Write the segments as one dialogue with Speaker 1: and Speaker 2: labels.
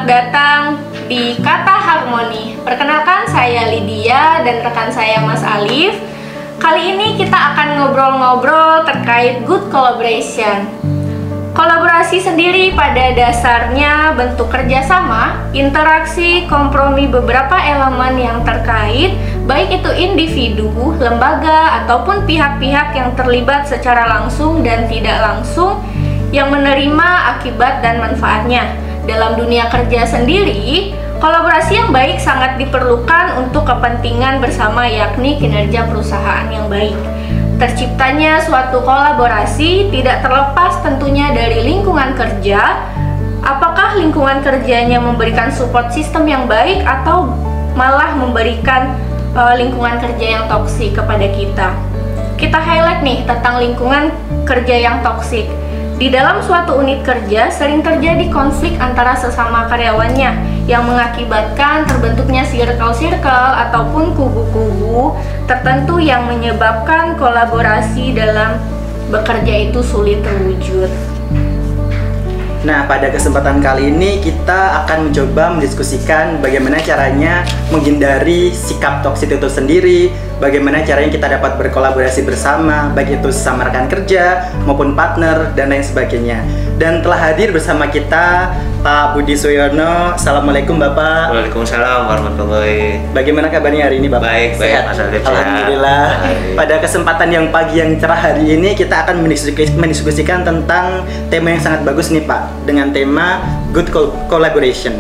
Speaker 1: datang di Kata Harmoni. Perkenalkan, saya Lydia dan rekan saya Mas Alif. Kali ini kita akan ngobrol-ngobrol terkait good collaboration. Kolaborasi sendiri pada dasarnya bentuk kerjasama, interaksi, kompromi beberapa elemen yang terkait, baik itu individu, lembaga, ataupun pihak-pihak yang terlibat secara langsung dan tidak langsung yang menerima akibat dan manfaatnya. Dalam dunia kerja sendiri, kolaborasi yang baik sangat diperlukan untuk kepentingan bersama, yakni kinerja perusahaan yang baik. Terciptanya suatu kolaborasi tidak terlepas tentunya dari lingkungan kerja. Apakah lingkungan kerjanya memberikan support sistem yang baik atau malah memberikan lingkungan kerja yang toksik kepada kita? Kita highlight nih tentang lingkungan kerja yang toksik. Di dalam suatu unit kerja sering terjadi konflik antara sesama karyawannya yang mengakibatkan terbentuknya circle-circle ataupun kubu-kubu tertentu yang menyebabkan kolaborasi dalam bekerja itu sulit terwujud.
Speaker 2: Nah, pada kesempatan kali ini kita akan mencoba mendiskusikan bagaimana caranya menghindari sikap toksik itu sendiri, bagaimana caranya kita dapat berkolaborasi bersama, baik itu sesama rekan kerja maupun partner dan lain sebagainya. Dan telah hadir bersama kita Pak Budi Suyono. Assalamualaikum Bapak.
Speaker 3: Waalaikumsalam warahmatullahi.
Speaker 2: Bagaimana kabarnya hari ini Bapak?
Speaker 3: Baik,
Speaker 2: sehat.
Speaker 3: Mas Alif.
Speaker 2: Alhamdulillah.
Speaker 3: Baik.
Speaker 2: Pada kesempatan yang pagi yang cerah hari ini kita akan mendiskusikan tentang tema yang sangat bagus nih Pak, dengan tema good collaboration.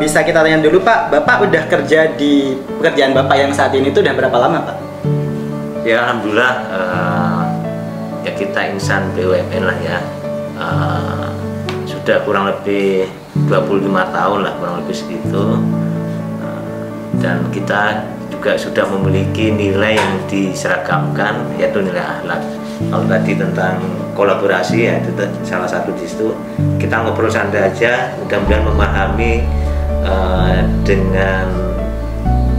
Speaker 2: Bisa kita tanya dulu Pak, Bapak udah kerja di pekerjaan Bapak yang saat ini itu udah berapa lama Pak?
Speaker 3: Ya alhamdulillah, ya kita insan BUMN lah ya. Sudah kurang lebih 25 tahun lah, kurang lebih segitu. Dan kita juga sudah memiliki nilai yang diseragamkan, yaitu nilai akhlak. Kalau tadi tentang kolaborasi ya itu salah satu di situ. Kita ngobrol santai aja, mudah-mudahan memahami dengan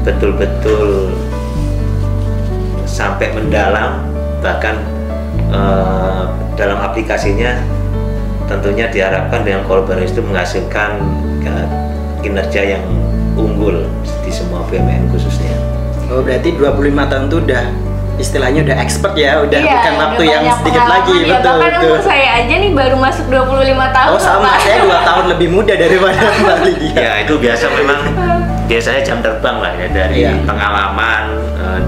Speaker 3: betul-betul sampai mendalam, bahkan dalam aplikasinya tentunya diharapkan dengan kolaborasi itu menghasilkan kinerja yang unggul di semua BUMN khususnya. Oh, berarti 25 tahun itu udah istilahnya udah expert ya, udah
Speaker 1: iya,
Speaker 2: bukan waktu yang sedikit lagi,
Speaker 1: ya,
Speaker 2: betul.
Speaker 1: Bahkan untuk saya aja nih baru masuk 25 tahun.
Speaker 2: Oh sama, saya 2 tahun lebih muda daripada Mbak Lydia.
Speaker 3: Ya itu biasa, memang biasanya jam terbang lah ya, dari pengalaman,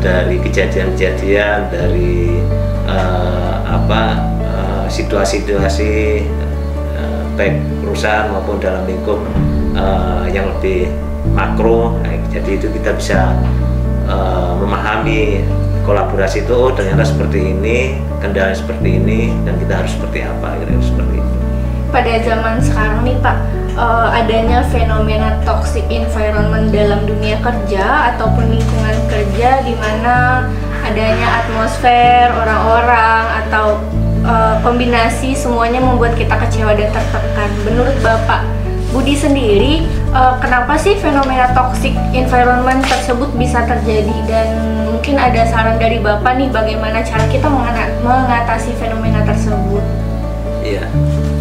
Speaker 3: dari kejadian-kejadian, dari situasi-situasi baik perusahaan maupun dalam lingkup yang lebih makro. Nah, jadi itu kita bisa memahami kolaborasi itu, oh ternyata seperti ini, kendala seperti ini, dan kita harus seperti apa, kira-kira seperti itu.
Speaker 1: Pada zaman sekarang nih Pak, adanya fenomena toxic environment dalam dunia kerja ataupun lingkungan kerja, di mana adanya atmosfer orang-orang atau kombinasi semuanya membuat kita kecewa dan tertekan. Menurut Bapak Budi sendiri, kenapa sih fenomena toxic environment tersebut bisa terjadi, dan mungkin ada saran dari Bapak nih bagaimana cara kita mengatasi fenomena tersebut?
Speaker 3: Iya,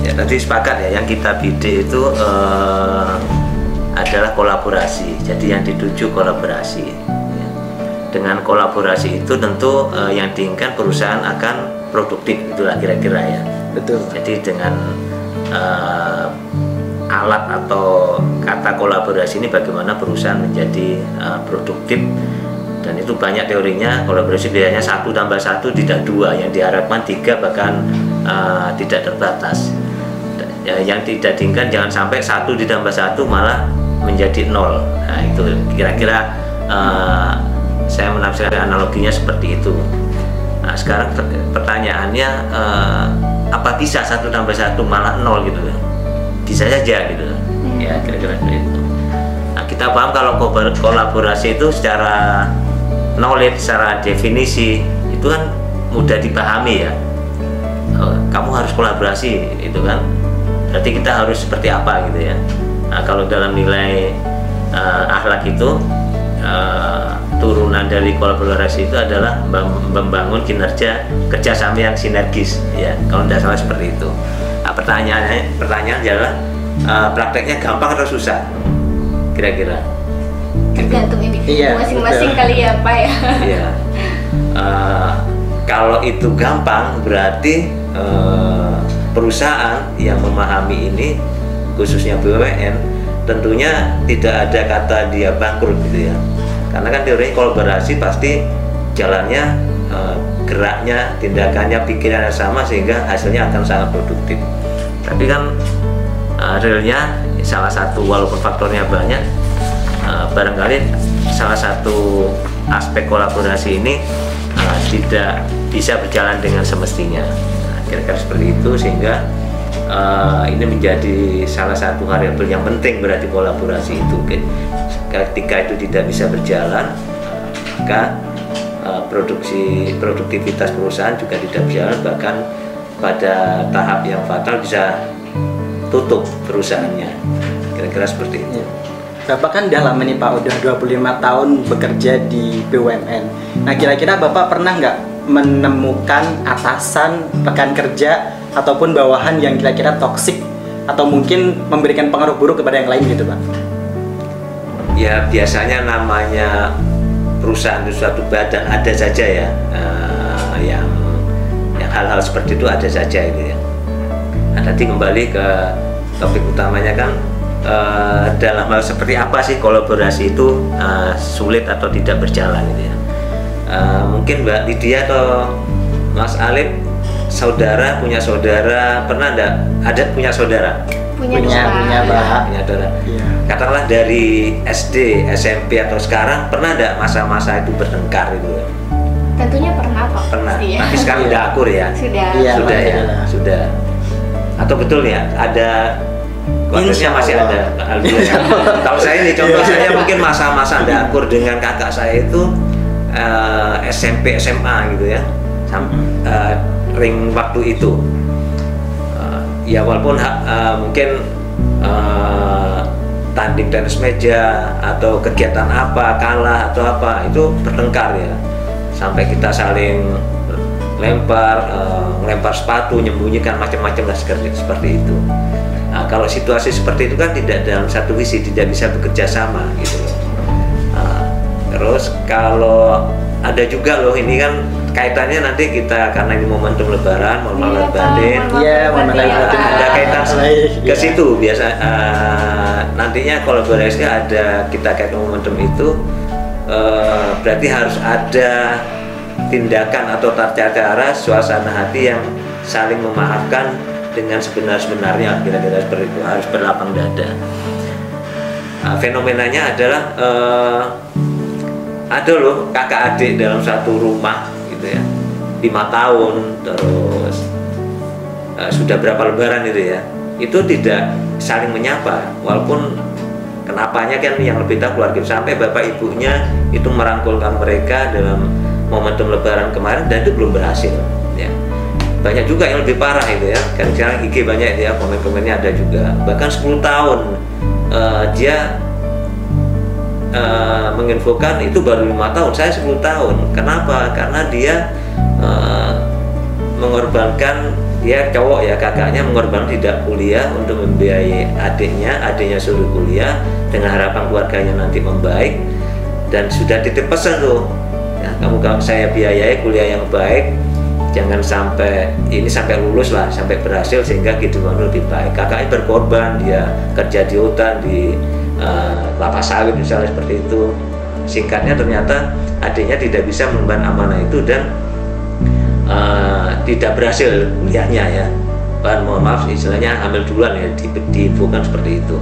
Speaker 3: ya tadi sepakat ya, yang kita bidik itu adalah kolaborasi. Jadi yang dituju kolaborasi. Ya. Dengan kolaborasi itu tentu yang diinginkan perusahaan akan produktif, itulah kira-kira ya. Betul. Jadi dengan alat atau kata kolaborasi ini bagaimana perusahaan menjadi produktif, dan itu banyak teorinya. Kolaborasi biasanya 1+1 tidak 2, yang diharapkan 3 bahkan tidak terbatas. Yang tidak diinginkan jangan sampai 1+1 malah menjadi 0. Nah itu kira-kira saya menafsirkan analoginya seperti itu. Nah sekarang pertanyaannya, apa bisa 1+1 malah 0 gitu? Bisa saja gitu, ya kira-kira itu. Nah, kita paham kalau kolaborasi itu secara knowledge, secara definisi itu kan mudah dipahami ya. Kamu harus kolaborasi, itu kan berarti kita harus seperti apa gitu ya. Nah kalau dalam nilai akhlak itu turunan dari kolaborasi itu adalah membangun kinerja kerjasama yang sinergis ya, kalau tidak salah seperti itu. Nah, pertanyaan adalah prakteknya gampang atau susah kira-kira?
Speaker 1: Tergantung individu
Speaker 2: Iya,
Speaker 1: masing-masing
Speaker 2: betul.
Speaker 1: kali ya Pak ya.
Speaker 3: Iya. Kalau itu gampang berarti perusahaan yang memahami ini, khususnya BUMN, tentunya tidak ada kata dia bangkrut gitu ya. Karena kan teorinya kolaborasi pasti jalannya, geraknya, tindakannya, pikirannya sama sehingga hasilnya akan sangat produktif. Tapi kan realnya salah satu, walaupun faktornya banyak, barangkali salah satu aspek kolaborasi ini tidak bisa berjalan dengan semestinya. Kira-kira seperti itu, sehingga ini menjadi salah satu variabel yang penting berarti kolaborasi itu. Ketika itu tidak bisa berjalan, maka produktivitas perusahaan juga tidak berjalan, bahkan pada tahap yang fatal bisa tutup perusahaannya. Kira-kira seperti itu.
Speaker 2: Bapak kan udah lama nih Pak, udah 25 tahun bekerja di BUMN. Nah kira-kira Bapak pernah nggak menemukan atasan, rekan kerja, ataupun bawahan yang kira-kira toksik atau mungkin memberikan pengaruh buruk kepada yang lain gitu Pak?
Speaker 3: Ya biasanya namanya perusahaan itu suatu badan, ada saja ya yang hal-hal seperti itu ada saja itu ya. Nah, tadi kembali ke topik utamanya kan, dalam hal seperti apa sih kolaborasi itu sulit atau tidak berjalan gitu ya. Mungkin Mbak Lydia atau Mas Alif punya saudara, pernah enggak ada punya saudara?
Speaker 1: Punya
Speaker 2: Punya Pak.
Speaker 3: Punya saudara.
Speaker 2: Iya.
Speaker 3: Katakanlah dari SD, SMP atau sekarang, pernah enggak masa-masa itu bertengkar itu?
Speaker 1: Tentunya pernah Pak.
Speaker 3: Pernah.
Speaker 1: Pasti ya.
Speaker 3: Tapi sekarang udah akur ya?
Speaker 1: Sudah.
Speaker 2: Iya,
Speaker 3: Sudah ya,
Speaker 2: alhamdulillah.
Speaker 3: sudah. Atau betul ya, ada keluarganya
Speaker 2: Insya
Speaker 3: masih
Speaker 2: Allah.
Speaker 3: ada. Alhamdulillah. Tahu saya nih, contoh saya mungkin masa-masa nggak akur dengan kakak saya itu SMP, SMA gitu ya, ring waktu itu. Ya walaupun mungkin tanding tenis meja atau kegiatan apa, kalah atau apa, itu bertengkar ya, sampai kita saling lempar sepatu, menyembunyikan macam-macam lah seperti itu. Nah, kalau situasi seperti itu kan tidak dalam satu visi, tidak bisa bekerja sama gitu loh. Terus kalau ada juga loh, ini kan kaitannya nanti kita, karena ini momentum Lebaran, mohon maaf lahir batin.
Speaker 2: Iya, mohon maaf lahir batin.
Speaker 3: Ada kaitan ke
Speaker 2: Iya.
Speaker 3: situ biasa. Nantinya kolaborasinya ada, kita kaitkan momentum itu, berarti harus ada tindakan atau tata cara, suasana hati yang saling memaafkan dengan sebenar-benarnya, kira-kira seperti itu, harus berlapang dada. Fenomenanya adalah ada loh kakak adik dalam satu rumah gitu ya, 5 tahun, terus sudah berapa lebaran itu ya, itu tidak saling menyapa, walaupun kenapanya kan yang lebih tahu keluarga, sampai bapak ibunya itu merangkulkan mereka dalam momentum lebaran kemarin dan itu belum berhasil ya. Banyak juga yang lebih parah itu ya, kan sekarang IG banyak ya, komen-komennya ada juga, bahkan 10 tahun dia menginfokan itu baru 5 tahun, saya 10 tahun. Kenapa? Karena dia mengorbankan, dia cowok ya, kakaknya mengorbankan tidak kuliah untuk membiayai adiknya suruh kuliah dengan harapan keluarganya nanti membaik, dan sudah titip pesan tuh ya, kamu saya biayai kuliah yang baik, jangan sampai ini, sampai lulus lah, sampai berhasil sehingga kehidupan lebih baik. Kakaknya berkorban, dia kerja di hutan, di kelapa sawit misalnya seperti itu. Singkatnya ternyata adiknya tidak bisa mengemban amanah itu dan tidak berhasil kuliahnya ya. Bahkan mohon maaf istilahnya hamil duluan ya, diinfokan seperti itu.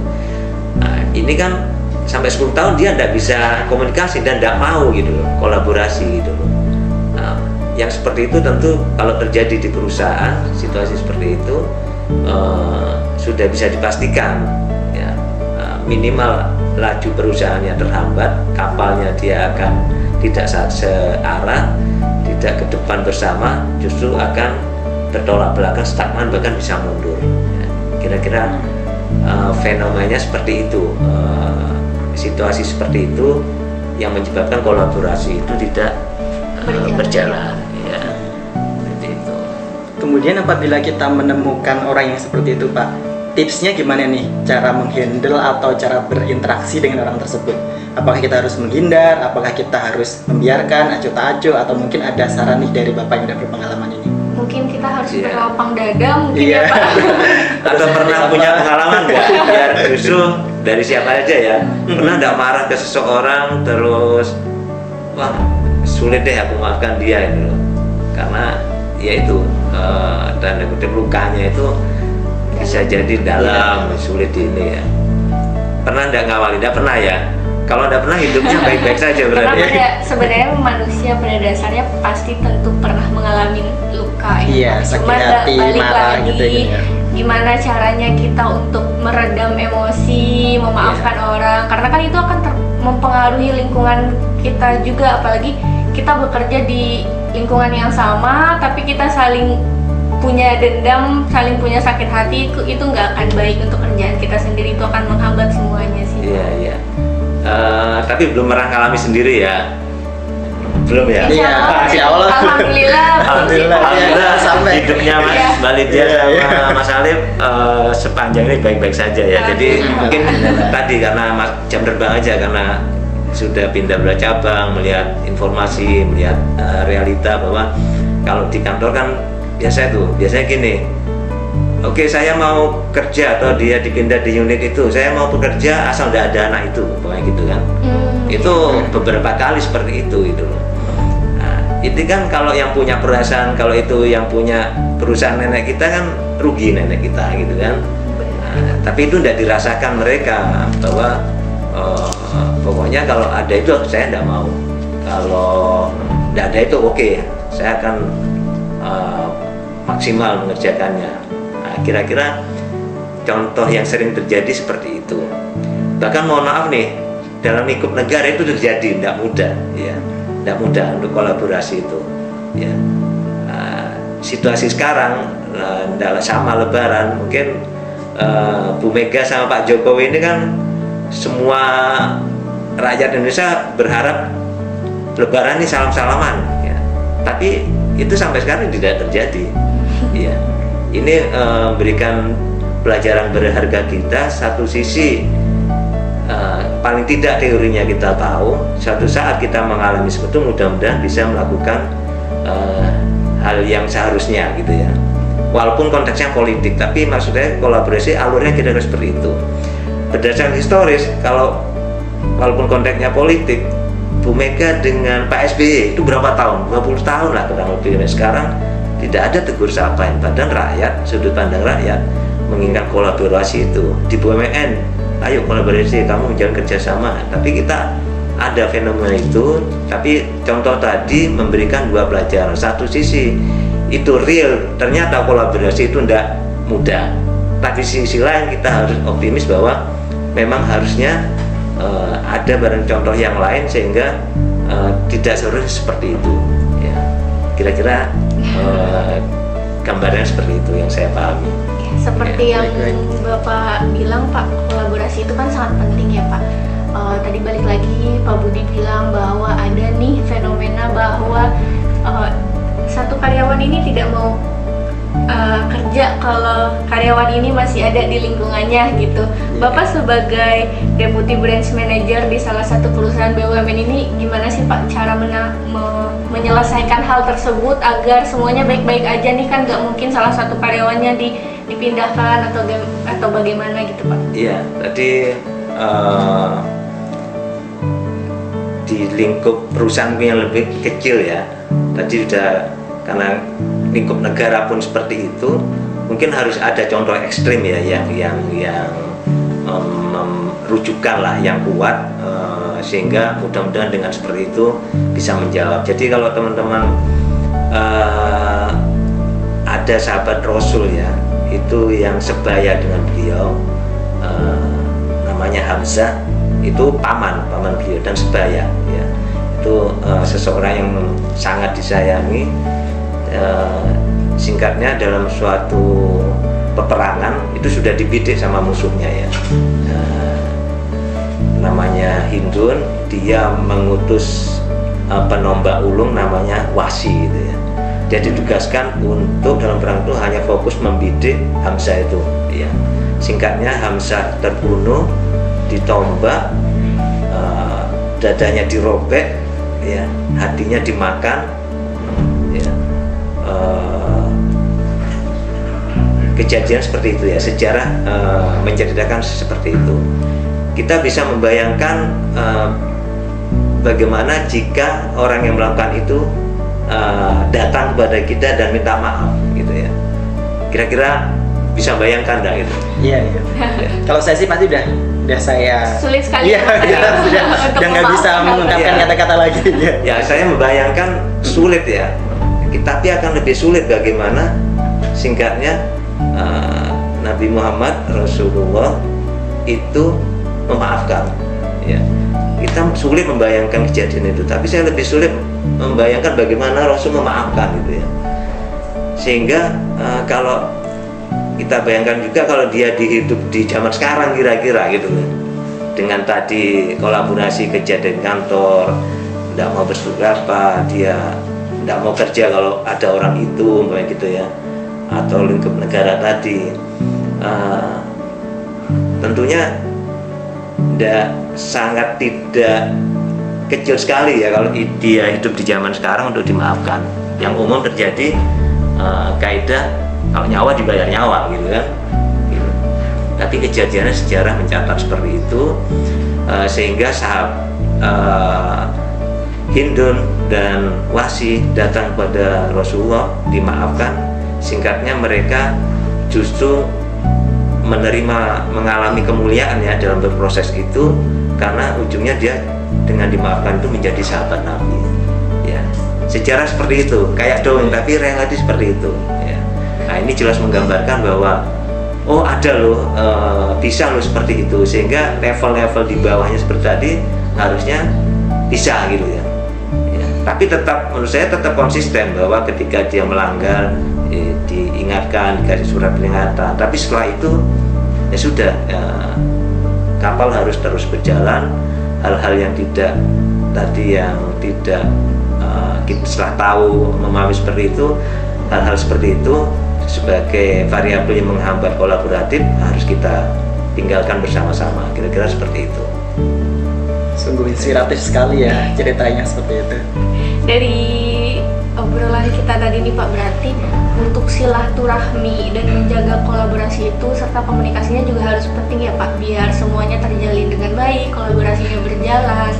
Speaker 3: Nah, ini kan sampai 10 tahun dia tidak bisa komunikasi dan tidak mau gitu loh, kolaborasi gitu loh. Nah, yang seperti itu tentu kalau terjadi di perusahaan situasi seperti itu sudah bisa dipastikan ya, minimal laju perusahaannya terhambat, kapalnya dia akan tidak searah, tidak ke depan bersama, justru akan bertolak belakang, stagnan, bahkan bisa mundur ya. Kira-kira fenomenanya seperti itu, situasi seperti itu yang menyebabkan kolaborasi itu tidak berjalan ya, seperti itu.
Speaker 2: Kemudian apabila kita menemukan orang yang seperti itu Pak, tipsnya gimana nih cara menghandle atau cara berinteraksi dengan orang tersebut? Apakah kita harus menghindar? Apakah kita harus membiarkan acuh tak acuh? Atau mungkin ada saran nih dari Bapak yang udah berpengalaman ini?
Speaker 1: Mungkin kita harus berlapang dada mungkin ya Pak.
Speaker 3: Atau pernah punya pengalaman nggak? Biar justru dari siapa aja ya. Pernah nggak marah ke seseorang terus, wah sulit deh aku maafkan dia itu, karena ya itu tanda kutip lukanya itu bisa jadi dalam, sulit ini ya. Pernah nggak ngawali? Nggak pernah ya. Kalau nggak pernah hidupnya baik-baik saja berarti.
Speaker 1: Karena sebenarnya manusia pada dasarnya pasti tentu pernah mengalami luka ya.
Speaker 2: Iya, sakit
Speaker 1: Cuma
Speaker 2: hati,
Speaker 1: balik
Speaker 2: marah
Speaker 1: lagi,
Speaker 2: gitu ya.
Speaker 1: gimana caranya kita untuk meredam emosi, memaafkan orang. Karena kan itu akan mempengaruhi lingkungan kita juga, apalagi kita bekerja di lingkungan yang sama, tapi kita saling punya dendam, saling punya sakit hati, itu nggak akan baik untuk kerjaan kita sendiri, itu akan menghambat semuanya sih.
Speaker 3: Iya, iya. Tapi belum pernah ngalami sendiri ya? Belum ya?
Speaker 2: Iya,
Speaker 1: Insya Allah. Alhamdulillah.
Speaker 3: Alhamdulillah
Speaker 2: sampai
Speaker 3: hidupnya Mbak Lydia sama Mas Alif sepanjang ini baik-baik saja ya. Jadi mungkin tadi karena jam terbang aja, karena sudah pindah belah cabang, melihat informasi, melihat realita bahwa kalau di kantor kan biasanya gini, oke, saya mau kerja atau dia dipindah di unit itu, saya mau bekerja asal tidak ada anak itu, pokoknya gitu kan. Itu beberapa kali seperti itu loh. Nah, itu kan kalau yang punya perasaan, kalau itu yang punya perusahaan nenek kita kan rugi nenek kita gitu kan. Nah, tapi itu tidak dirasakan mereka bahwa pokoknya kalau ada itu saya tidak mau, kalau tidak ada itu oke, saya akan maksimal mengerjakannya. Nah, kira-kira contoh yang sering terjadi seperti itu. Bahkan mohon maaf nih, dalam lingkup negara itu terjadi, tidak mudah ya, tidak mudah untuk kolaborasi itu ya. Situasi sekarang tidak sama Lebaran, mungkin Bu Mega sama Pak Jokowi ini kan semua rakyat Indonesia berharap Lebaran ini salam-salaman ya. Tapi itu sampai sekarang tidak terjadi ya. Ini memberikan pelajaran berharga kita. Satu sisi paling tidak teorinya kita tahu, suatu saat kita mengalami seperti itu, mudah-mudahan bisa melakukan hal yang seharusnya gitu ya. Walaupun konteksnya politik, tapi maksudnya kolaborasi alurnya kira-kira seperti itu. Berdasarkan historis, kalau walaupun konteksnya politik, Bu Mega dengan Pak SBY itu berapa tahun? 20 tahun lah kurang lebih. Sekarang tidak ada tegur sapa, padahal rakyat, sudut pandang rakyat menginginkan kolaborasi itu. Di BUMN, ayo kolaborasi, kamu menjalin kerjasama. Tapi kita ada fenomena itu, tapi contoh tadi memberikan dua pelajaran. Satu sisi itu real, ternyata kolaborasi itu tidak mudah. Tapi sisi lain kita harus optimis bahwa memang harusnya ada barang contoh yang lain sehingga tidak seharusnya seperti itu ya. Kira-kira gambarnya seperti itu yang saya pahami.
Speaker 1: Seperti
Speaker 2: Ya,
Speaker 1: yang Bapak bilang Pak, kolaborasi itu kan sangat penting ya Pak. Tadi balik lagi Pak Budi bilang bahwa ada nih fenomena bahwa satu karyawan ini tidak mau kerja kalau karyawan ini masih ada di lingkungannya gitu. Bapak sebagai Deputy Branch Manager di salah satu perusahaan BUMN ini, gimana sih Pak cara menyelesaikan hal tersebut agar semuanya baik-baik aja nih? Kan nggak mungkin salah satu karyawannya dipindahkan atau bagaimana gitu Pak?
Speaker 3: Iya, tadi di lingkup perusahaan yang lebih kecil ya, tadi sudah, karena lingkup negara pun seperti itu, mungkin harus ada contoh ekstrim ya yang rujukan lah yang kuat, sehingga mudah-mudahan dengan seperti itu bisa menjawab. Jadi kalau teman-teman ada sahabat Rasul ya, itu yang sebaya dengan beliau, namanya Hamzah, itu paman beliau dan sebaya ya. Itu seseorang yang sangat disayangi. Singkatnya, dalam suatu peperangan itu sudah dibidik sama musuhnya ya, namanya Hindun. Dia mengutus penombak ulung namanya Wasi gitu ya. dia ditugaskan untuk dalam perang itu hanya fokus membidik Hamzah itu, ya. Singkatnya, Hamzah terbunuh, ditombak, dadanya dirobek, ya, hatinya dimakan, ya. Kejadian seperti itu ya, sejarah menceritakan seperti itu. Kita bisa membayangkan bagaimana jika orang yang melakukan itu datang kepada kita dan minta maaf, gitu ya. Kira-kira bisa bayangkan nggak itu?
Speaker 2: Iya. Kalau saya sih pasti udah saya
Speaker 1: Sulit sekali.
Speaker 2: Iya, udah nggak bisa mengungkapkan
Speaker 3: Iya.
Speaker 2: kata-kata lagi.
Speaker 3: Ya, saya membayangkan sulit ya. Tapi akan lebih sulit bagaimana singkatnya Nabi Muhammad Rasulullah itu memaafkan. Ya. Kita sulit membayangkan kejadian itu, tapi saya lebih sulit membayangkan bagaimana Rasul memaafkan, gitu ya. Sehingga kalau kita bayangkan juga kalau dia hidup di zaman sekarang kira-kira gitu, dengan tadi kolaborasi kejadian kantor, tidak mau berseberapa, dia tidak mau kerja kalau ada orang itu, kayak gitu ya, atau lingkup negara tadi, tentunya sangat tidak kecil sekali ya kalau dia hidup di zaman sekarang untuk dimaafkan. Yang umum terjadi kaidah kalau nyawa dibayar nyawa, gitu kan. Gitu. Tapi kejadiannya sejarah mencatat seperti itu, sehingga Hindun dan Wahsy datang kepada Rasulullah dimaafkan. Singkatnya, mereka justru mengalami kemuliaan ya dalam berproses itu, karena ujungnya dia dengan dimaafkan itu menjadi sahabat Nabi, ya. Sejarah seperti itu, kayak dongeng tapi reality seperti itu, ya. Nah, ini jelas menggambarkan bahwa oh ada loh, bisa loh seperti itu, sehingga level-level di bawahnya seperti tadi harusnya bisa, gitu ya. Tapi tetap, menurut saya tetap konsisten bahwa ketika dia melanggar diingatkan, dikasih surat peringatan, tapi setelah itu ya sudah, kapal harus terus berjalan. Hal-hal yang tidak kita setelah tahu memahami seperti itu, hal-hal seperti itu sebagai variabel yang menghambat kolaboratif harus kita tinggalkan bersama-sama, kira-kira seperti itu.
Speaker 2: Sungguh inspiratif sekali ya ceritanya seperti itu.
Speaker 1: Dari obrolan kita tadi nih Pak, berarti untuk silaturahmi dan menjaga kolaborasi itu serta komunikasinya juga harus penting ya Pak, biar semuanya terjalin dengan baik, kolaborasinya berjalan.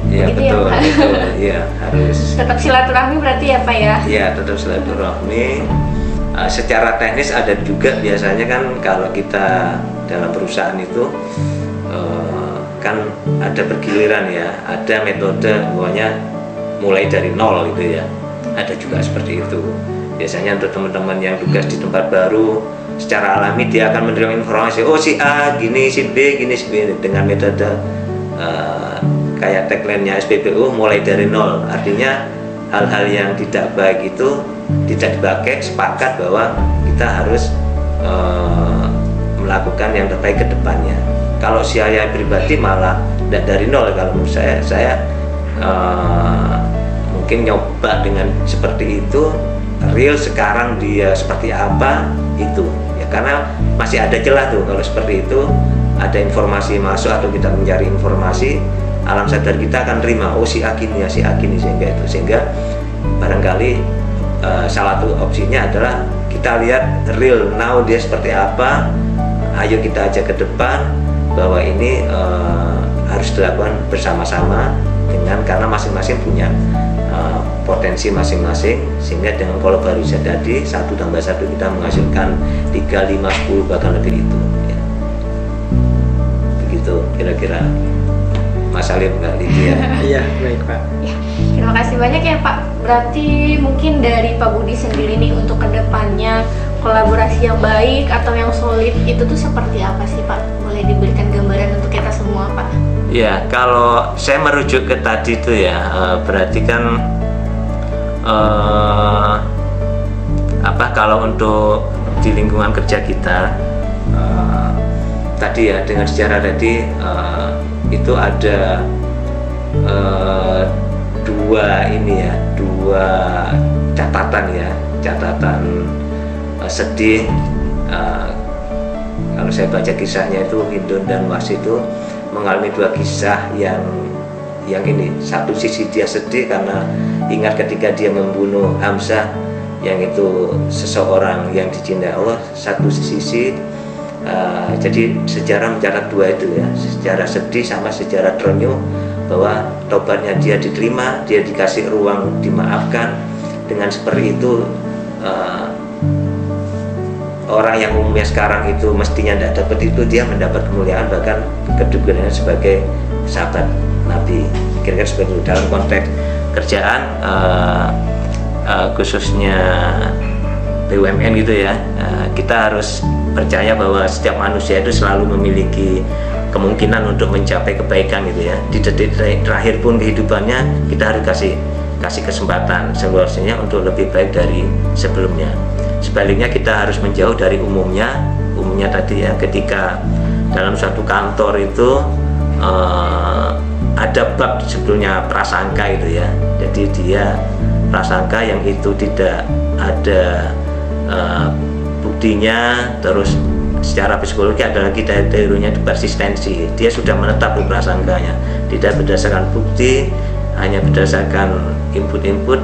Speaker 3: Iya,
Speaker 1: begitu
Speaker 3: betul,
Speaker 1: ya Pak?
Speaker 3: betul. Iya, harus
Speaker 1: Tetap silaturahmi berarti ya Pak ya?
Speaker 3: Iya, tetap silaturahmi. Secara teknis ada juga biasanya kan kalau kita dalam perusahaan itu kan ada bergiliran ya, ada metode pokoknya mulai dari nol gitu ya, ada juga seperti itu. Biasanya untuk teman-teman yang tugas di tempat baru, secara alami dia akan menerima informasi, oh si A gini, si B gini, si B, dengan metode kayak tagline-nya SPBU mulai dari nol. Artinya hal-hal yang tidak baik itu tidak dipakai, sepakat bahwa kita harus melakukan yang terbaik ke depannya. Kalau saya pribadi malah dari nol, kalau menurut saya mungkin nyoba dengan seperti itu, real sekarang dia seperti apa itu ya, karena masih ada celah tuh kalau seperti itu, ada informasi masuk atau kita mencari informasi, alam sadar kita akan terima, oh si A gini ya, si A gini, sehingga barangkali salah satu opsinya adalah kita lihat real now dia seperti apa, ayo kita ajak ke depan bahwa ini harus dilakukan bersama-sama karena masing-masing punya potensi masing-masing, sehingga dengan kolaborasi tadi 1 tambah 1 kita menghasilkan 3, 5, 10 bahkan lebih itu ya. Begitu kira-kira Mas Alif, Mbak Lydia.
Speaker 2: Iya, baik Pak.
Speaker 1: Ya, terima kasih banyak ya Pak. Berarti mungkin dari Pak Budi sendiri nih untuk kedepannya kolaborasi yang baik atau yang solid itu tuh seperti apa sih Pak? Boleh diberikan gambaran untuk kita semua Pak?
Speaker 3: Ya, kalau saya merujuk ke tadi itu ya, berarti kan kalau untuk di lingkungan kerja kita tadi ya, dengan sejarah tadi itu ada dua catatan ya, catatan sedih. Kalau saya baca kisahnya itu, Hindun dan Was itu mengalami dua kisah yang ini, satu sisi dia sedih karena ingat ketika dia membunuh Hamzah yang itu seseorang yang dicintai Allah. Satu sisi jadi sejarah mencatat dua itu ya, sejarah sedih sama sejarah terenyuh bahwa tobatnya dia diterima, dia dikasih ruang dimaafkan. Dengan seperti itu orang yang umumnya sekarang itu mestinya tidak dapat itu, dia mendapat kemuliaan, bahkan kedudukannya sebagai sahabat Nabi. Kira-kira seperti itu dalam konteks kerjaan, khususnya BUMN gitu ya. Kita harus percaya bahwa setiap manusia itu selalu memiliki kemungkinan untuk mencapai kebaikan gitu ya. Di detik terakhir pun kehidupannya kita harus kasih kesempatan seluruhnya untuk lebih baik dari sebelumnya. Sebaliknya kita harus menjauh dari umumnya tadi ya, ketika dalam suatu kantor itu ada bab sebetulnya prasangka itu ya. Jadi dia prasangka yang itu tidak ada buktinya, terus secara psikologi ada lagi teorinya itu persistensi. Dia sudah menetap prasangkanya, tidak berdasarkan bukti, hanya berdasarkan input-input.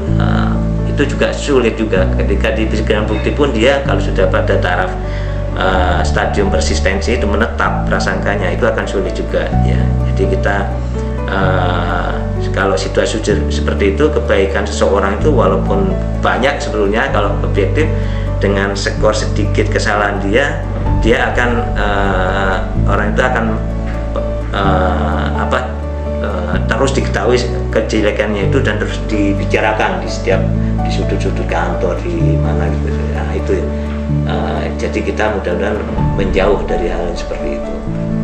Speaker 3: Itu juga sulit juga ketika diberikan bukti pun dia kalau sudah pada taraf stadium persistensi itu menetap prasangkanya, itu akan sulit juga ya. Jadi kita kalau situasi seperti itu, kebaikan seseorang itu walaupun banyak sebetulnya kalau objektif, dengan skor sedikit kesalahan dia akan orang itu akan terus diketahui kejelekannya itu dan terus dibicarakan di sudut-sudut kantor, di mana gitu. Nah, itu jadi kita mudah-mudahan menjauh dari hal yang seperti itu.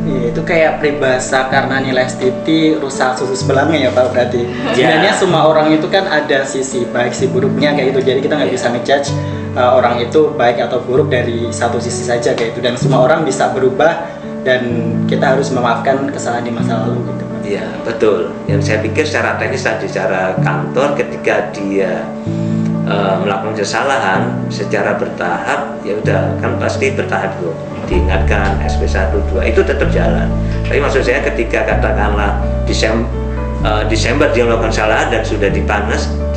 Speaker 2: Iya, itu kayak peribahasa karena nilai stiti rusak susu sebelangnya ya Pak, berarti. Sebenarnya semua orang itu kan ada sisi baik, sisi buruknya kayak gitu. Jadi kita nggak bisa ngejudge orang itu baik atau buruk dari satu sisi saja kayak itu. Dan semua orang bisa berubah dan kita harus memaafkan kesalahan di masa lalu gitu Pak.
Speaker 3: Iya, betul. Yang saya pikir secara teknis tadi, secara kantor ketika dia melakukan kesalahan secara bertahap, ya udah kan pasti bertahap dulu, diingatkan SP1, 2 itu tetap jalan. Tapi maksud saya ketika katakanlah Desember dia melakukan kesalahan dan sudah di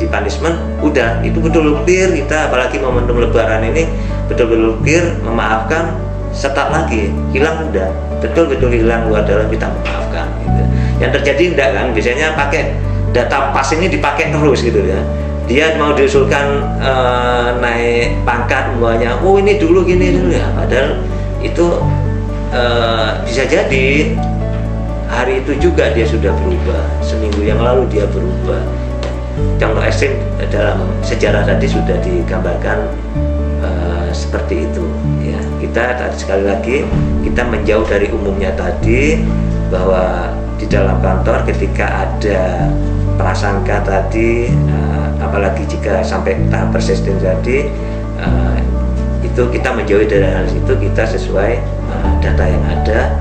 Speaker 3: punishment, udah itu betul clear. Kita apalagi momentum Lebaran ini betul-betul clear, memaafkan, setak lagi hilang, udah betul-betul hilang luar dalam, kita memaafkan gitu. Yang terjadi enggak kan, biasanya pakai data pas ini dipakai terus gitu ya. Dia mau diusulkan naik pangkat semuanya, oh ini dulu gini dulu ya, padahal itu bisa jadi hari itu juga dia sudah berubah, seminggu yang lalu dia berubah. Contoh ekstrim dalam sejarah tadi sudah digambarkan seperti itu ya. Kita sekali lagi kita menjauh dari umumnya tadi, bahwa di dalam kantor ketika ada prasangka tadi, apalagi jika sampai tahap persisten tadi, itu kita menjauhi dari hal itu. Kita sesuai data yang ada,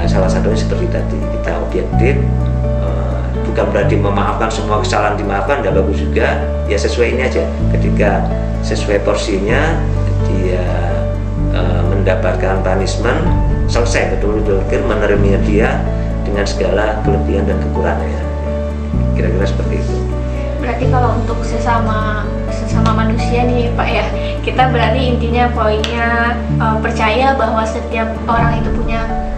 Speaker 3: salah satunya seperti tadi, kita objektif, bukan berarti memaafkan semua kesalahan dimaafkan, tidak bagus juga ya. Sesuai ini aja, ketika sesuai porsinya dia mendapatkan punishment, selesai, betul-betul menerima dia dengan segala kelebihan dan kekurangannya. Kira-kira seperti itu.
Speaker 1: Berarti kalau untuk sesama manusia nih Pak ya, kita berarti intinya poinnya percaya bahwa setiap orang itu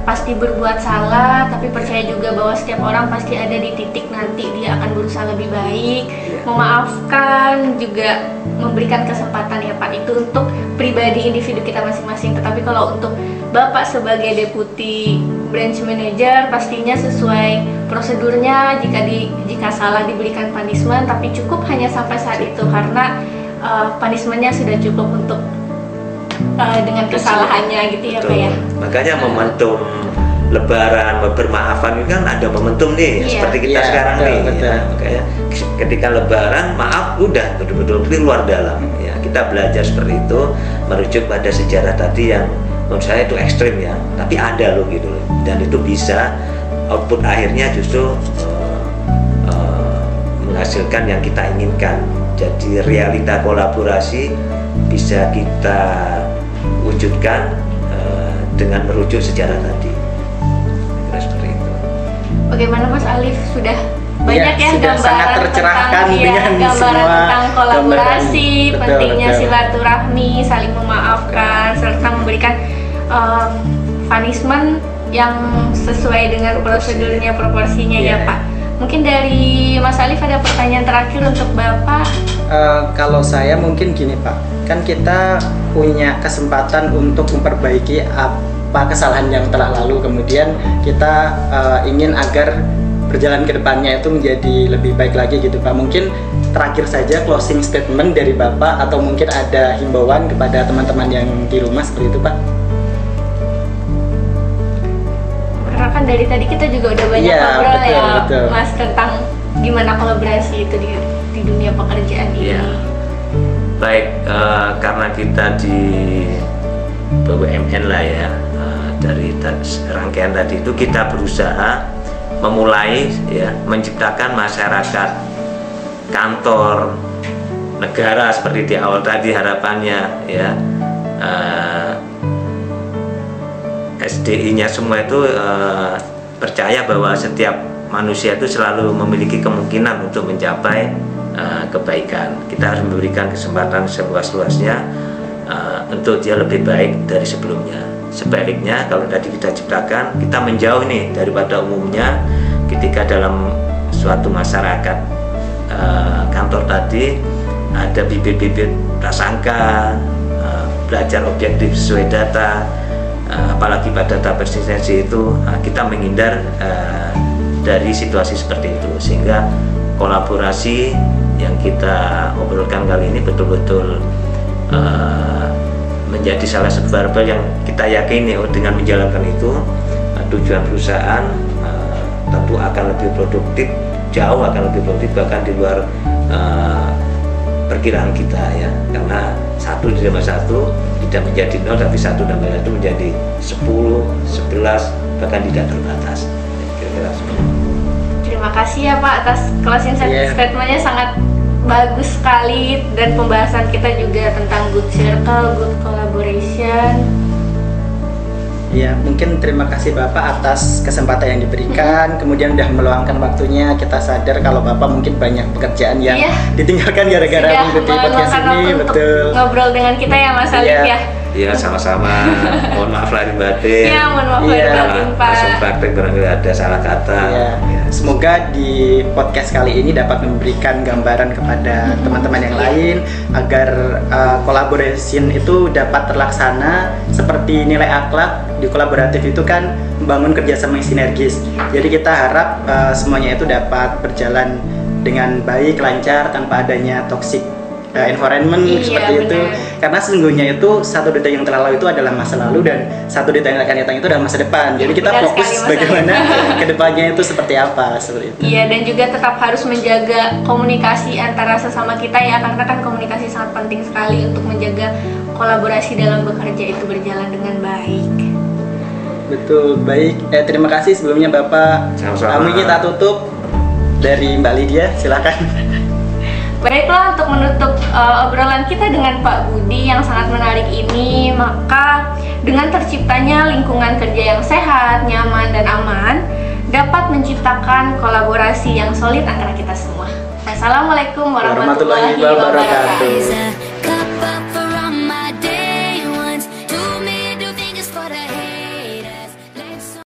Speaker 1: pasti berbuat salah, tapi percaya juga bahwa setiap orang pasti ada di titik nanti dia akan berusaha lebih baik, memaafkan, juga memberikan kesempatan ya Pak, itu untuk pribadi individu kita masing-masing. Tetapi kalau untuk Bapak sebagai deputi branch manager, pastinya sesuai prosedurnya, jika salah diberikan punishment, tapi cukup hanya sampai saat itu, karena punishmentnya sudah cukup untuk dengan kesalahannya gitu ya Pak ya.
Speaker 3: Makanya momentum Lebaran, bermaafan itu kan ada momentum nih, seperti kita sekarang nih ya. Makanya ketika Lebaran, maaf udah betul-betul luar dalam ya. Kita belajar seperti itu, merujuk pada sejarah tadi yang menurut saya itu ekstrim ya, tapi ada loh gitu loh. Dan itu bisa output akhirnya justru menghasilkan yang kita inginkan. Jadi realita kolaborasi bisa kita wujudkan dengan merujuk sejarah tadi. Kira seperti itu.
Speaker 1: Bagaimana Mas Alif, sudah banyak ya
Speaker 2: sudah sangat
Speaker 1: gambaran
Speaker 2: tercerahkan
Speaker 1: tentang,
Speaker 2: dengan
Speaker 1: gambaran
Speaker 2: semua
Speaker 1: tentang kolaborasi,
Speaker 2: gambaran.
Speaker 1: pentingnya
Speaker 2: Betul.
Speaker 1: silaturahmi, saling memaafkan, serta memberikan punishment yang sesuai dengan prosedurnya, proporsinya ya Pak. Mungkin dari Mas Alif ada pertanyaan terakhir untuk Bapak.
Speaker 2: Kalau saya mungkin gini Pak, kan kita punya kesempatan untuk memperbaiki apa kesalahan yang telah lalu, kemudian kita ingin agar berjalan ke depannya itu menjadi lebih baik lagi gitu Pak. Mungkin terakhir saja closing statement dari Bapak, atau mungkin ada himbauan kepada teman-teman yang di rumah seperti itu Pak.
Speaker 1: Karena kan dari tadi kita juga udah banyak ngobrol betul. Mas, tentang gimana kolaborasi itu di dunia pekerjaan ini.
Speaker 3: Baik, karena kita di BUMN lah ya, dari rangkaian tadi itu kita berusaha memulai ya, menciptakan masyarakat kantor negara seperti di awal tadi harapannya ya, SDI-nya semua itu percaya bahwa setiap manusia itu selalu memiliki kemungkinan untuk mencapai kebaikan. Kita harus memberikan kesempatan seluas-luasnya untuk dia lebih baik dari sebelumnya. Sebaliknya, kalau tadi kita ciptakan, kita menjauh nih daripada umumnya ketika dalam suatu masyarakat kantor tadi ada bibit-bibit prasangka, belajar objektif sesuai data, apalagi pada data persistensi itu kita menghindar dari situasi seperti itu, sehingga kolaborasi yang kita obrolkan kali ini betul-betul menjadi salah satu variabel yang kita yakini dengan menjalankan itu tujuan perusahaan tentu akan lebih produktif, jauh akan lebih produktif, bahkan di luar perkiraan kita ya, karena 1 ditambah 1 tidak menjadi 0, tapi 1 tambah 1 menjadi 10, 11, bahkan tidak terbatas. Kira-kira seperti itu.
Speaker 1: Terima kasih ya Pak atas closing statementnya, sangat bagus sekali, dan pembahasan kita juga tentang good circle, good collaboration.
Speaker 2: Ya, mungkin terima kasih Bapak atas kesempatan yang diberikan, kemudian udah meluangkan waktunya. Kita sadar kalau Bapak mungkin banyak pekerjaan yang ditinggalkan gara-gara mengikuti podcast ini. Betul.
Speaker 1: Ngobrol dengan kita ya Mas Alif ya.
Speaker 3: Iya, sama-sama. Mohon maaf lahir batin.
Speaker 1: Iya, mohon maaf lahir batin Pak.
Speaker 3: Langsung praktek barangkali ada salah kata.
Speaker 2: Ya. Semoga di podcast kali ini dapat memberikan gambaran kepada teman-teman yang lain agar collaboration itu dapat terlaksana seperti nilai akhlak. Di kolaboratif itu kan membangun kerjasama yang sinergis. Jadi kita harap semuanya itu dapat berjalan dengan baik, lancar, tanpa adanya toxic environment seperti itu. Karena sesungguhnya itu satu data yang terlalu itu adalah masa lalu, dan satu data yang akan datang itu adalah masa depan. Jadi kita fokus bagaimana kedepannya itu seperti apa, seperti itu.
Speaker 1: Iya, dan juga tetap harus menjaga komunikasi antara sesama kita ya, karena kan komunikasi sangat penting sekali untuk menjaga kolaborasi dalam bekerja itu berjalan dengan baik.
Speaker 2: Betul, baik. Terima kasih sebelumnya Bapak.
Speaker 3: Sama-sama.
Speaker 2: Kami kita tutup dari Mbak Lydia, silakan.
Speaker 1: Baiklah, untuk menutup obrolan kita dengan Pak Budi yang sangat menarik ini, maka dengan terciptanya lingkungan kerja yang sehat, nyaman, dan aman dapat menciptakan kolaborasi yang solid antara kita semua. Wassalamualaikum warahmatullahi wabarakatuh.